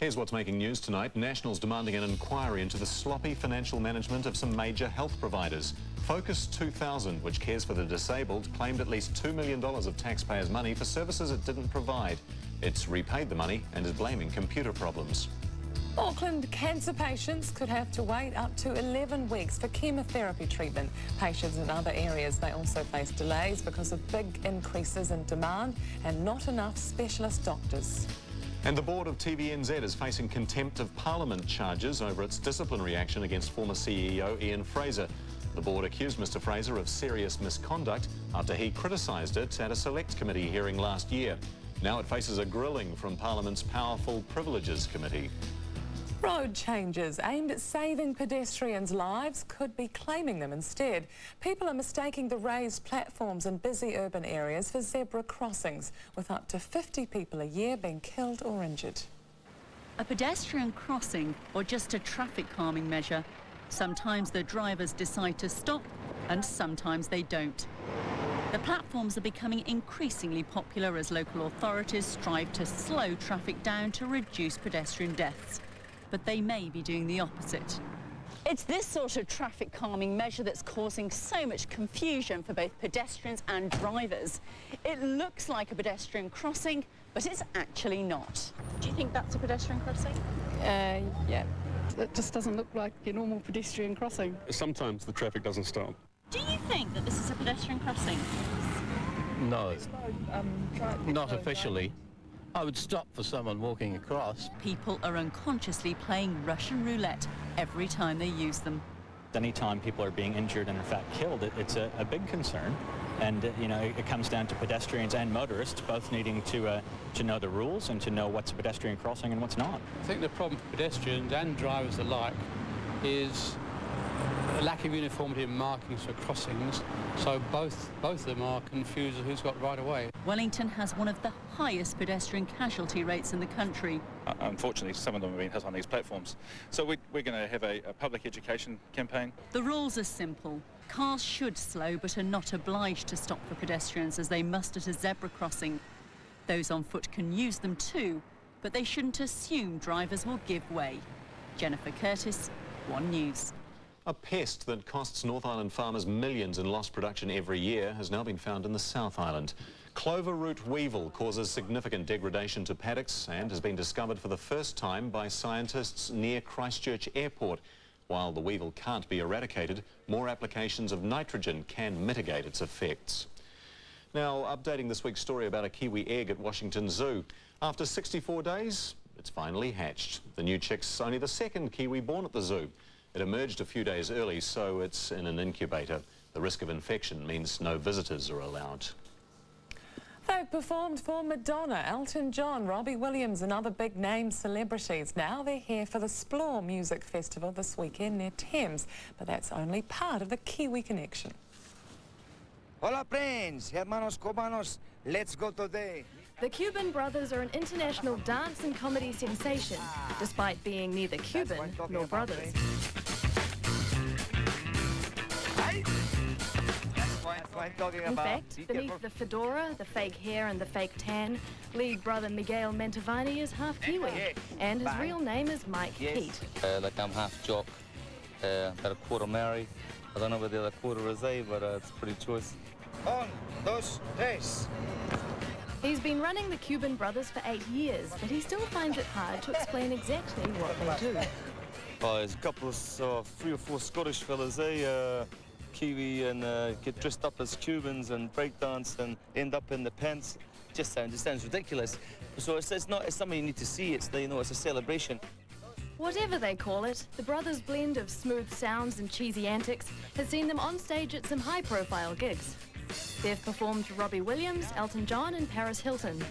Here's what's making news tonight. Nationals demanding an inquiry into the sloppy financial management of some major health providers. Focus 2000, which cares for the disabled, claimed at least $2 million of taxpayers' money for services it didn't provide. It's repaid the money and is blaming computer problems. Auckland cancer patients could have to wait up to 11 weeks for chemotherapy treatment. Patients in other areas may also face delays because of big increases in demand and not enough specialist doctors. And the board of TBNZ is facing contempt of Parliament charges over its disciplinary action against former CEO Ian Fraser. The board accused Mr Fraser of serious misconduct after he criticised it at a select committee hearing last year. Now it faces a grilling from Parliament's Powerful Privileges Committee. Road changes aimed at saving pedestrians' lives could be claiming them instead. People are mistaking the raised platforms in busy urban areas for zebra crossings, with up to 50 people a year being killed or injured. A pedestrian crossing or just a traffic calming measure. Sometimes the drivers decide to stop and sometimes they don't. The platforms are becoming increasingly popular as local authorities strive to slow traffic down to reduce pedestrian deaths. But they may be doing the opposite. It's this sort of traffic calming measure that's causing so much confusion for both pedestrians and drivers. It looks like a pedestrian crossing, but it's actually not. Do you think that's a pedestrian crossing? Yeah. It just doesn't look like your normal pedestrian crossing. Sometimes the traffic doesn't stop. Do you think that this is a pedestrian crossing? No, not officially. I would stop for someone walking across. People are unconsciously playing Russian roulette every time they use them. Anytime people are being injured and in fact killed, it's a big concern. And you know, it comes down to pedestrians and motorists both needing to know the rules and to know what's a pedestrian crossing and what's not. I think the problem for pedestrians and drivers alike is a lack of uniformity in markings for crossings, so both of them are confused as who's got right of way. Wellington has one of the highest pedestrian casualty rates in the country. Unfortunately, some of them have been hit on these platforms. So we're going to have a public education campaign. The rules are simple. Cars should slow but are not obliged to stop for pedestrians as they must at a zebra crossing. Those on foot can use them too, but they shouldn't assume drivers will give way. Jennifer Curtis, One News. A pest that costs North Island farmers millions in lost production every year has now been found in the South Island. Clover root weevil causes significant degradation to paddocks and has been discovered for the first time by scientists near Christchurch Airport. While the weevil can't be eradicated, more applications of nitrogen can mitigate its effects. Now, updating this week's story about a kiwi egg at Washington Zoo. After 64 days, it's finally hatched. The new chick's only the second kiwi born at the zoo. It emerged a few days early, so it's in an incubator. The risk of infection means no visitors are allowed. They've performed for Madonna, Elton John, Robbie Williams and other big-name celebrities. Now they're here for the Splore Music Festival this weekend near Thames. But that's only part of the Kiwi connection. Hola, friends, hermanos cubanos, let's go today. The Cuban Brothers are an international dance and comedy sensation, despite being neither Cuban nor brothers. In fact, beneath the fedora, the fake hair and the fake tan, lead brother Miguel Mantovani is half Kiwi, and his real name is Mike Heat. Like I'm half Jock, got a quarter Maori. I don't know where the other quarter is, but it's pretty choice. Un, dos, tres. He's been running the Cuban Brothers for 8 years, but he still finds it hard to explain exactly what they do. Oh, there's a couple of 3 or 4 Scottish fellas, Kiwi, and get dressed up as Cubans and breakdance and end up in the pants. Just sounds ridiculous. So it's something you need to see. It's it's a celebration. Whatever they call it, the brothers' blend of smooth sounds and cheesy antics has seen them on stage at some high-profile gigs. They've performed for Robbie Williams, Elton John and Paris Hilton.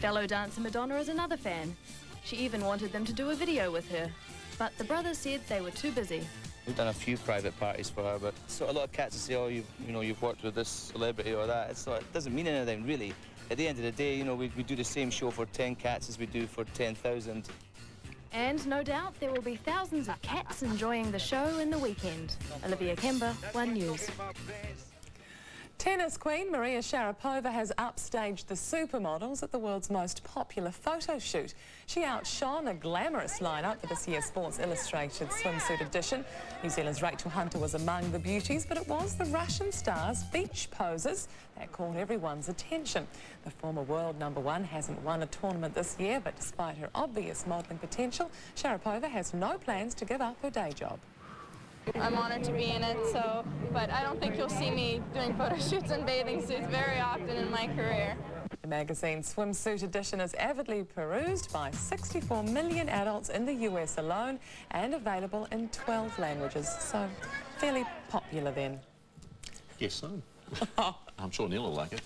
Fellow dancer Madonna is another fan. She even wanted them to do a video with her, but the brothers said they were too busy. We've done a few private parties for her, but so a lot of cats will say, oh, you've worked with this celebrity or that. It doesn't mean anything, really. At the end of the day, we do the same show for 10 cats as we do for 10,000. And no doubt there will be thousands of cats enjoying the show in the weekend. Olivia Kemba, One News. Tennis queen Maria Sharapova has upstaged the supermodels at the world's most popular photo shoot. She outshone a glamorous lineup for this year's Sports Illustrated swimsuit edition. New Zealand's Rachel Hunter was among the beauties, but it was the Russian star's beach poses that caught everyone's attention. The former world #1 hasn't won a tournament this year, but despite her obvious modelling potential, Sharapova has no plans to give up her day job. I'm honored to be in it, but I don't think you'll see me doing photo shoots in bathing suits very often in my career. The magazine's swimsuit edition is avidly perused by 64 million adults in the US alone and available in 12 languages, so fairly popular then. Yes, so. I'm sure Neil will like it.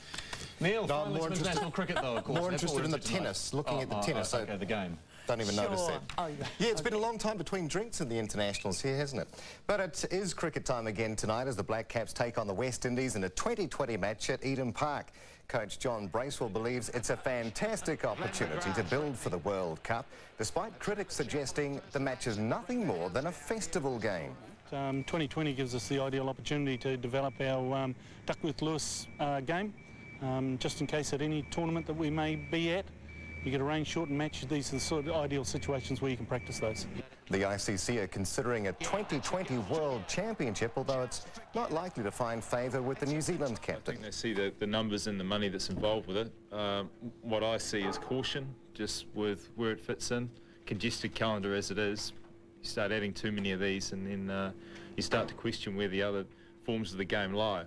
Neil, no, I'm more interested international cricket though, of course. More interested in the tennis, looking at the tennis. Okay, the game. Don't even notice that. Oh, yeah. Yeah, it's been a long time between drinks in the internationals here, hasn't it? But it is cricket time again tonight as the Black Caps take on the West Indies in a 2020 match at Eden Park. Coach John Bracewell believes it's a fantastic opportunity to build for the World Cup, despite critics suggesting the match is nothing more than a festival game. 2020 gives us the ideal opportunity to develop our Duckworth-Lewis game, just in case at any tournament that we may be at. You get a rain shortened match. These are the sort of ideal situations where you can practice those. The ICC are considering a 2020 World Championship, although it's not likely to find favour with the New Zealand captain. I think they see the numbers and the money that's involved with it. What I see is caution, just with where it fits in. Congested calendar as it is, you start adding too many of these and then you start to question where the other forms of the game lie.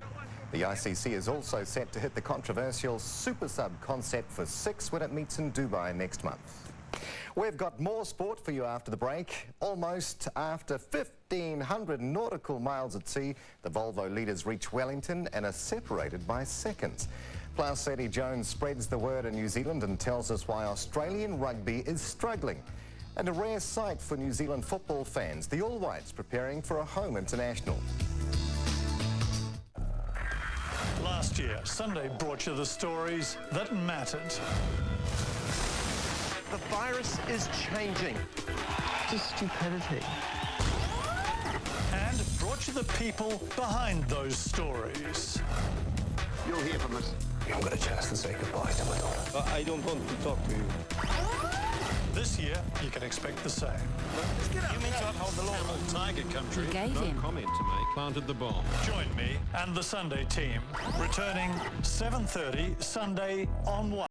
The ICC is also set to hit the controversial Super Sub concept for 6 when it meets in Dubai next month. We've got more sport for you after the break. Almost after 1,500 nautical miles at sea, the Volvo leaders reach Wellington and are separated by seconds. Plus, Eddie Jones spreads the word in New Zealand and tells us why Australian rugby is struggling. And a rare sight for New Zealand football fans, the All Whites preparing for a home international. Last year, Sunday brought you the stories that mattered. The virus is changing. Just stupidity. And brought you the people behind those stories. You'll hear from us. You haven't got a chance to say goodbye to my daughter. I don't want to talk to you. This year, you can expect the same. You mean to uphold the law? Tiger country. No comment to make. Planted the bomb. Join me and the Sunday team, returning 7:30 Sunday on 1.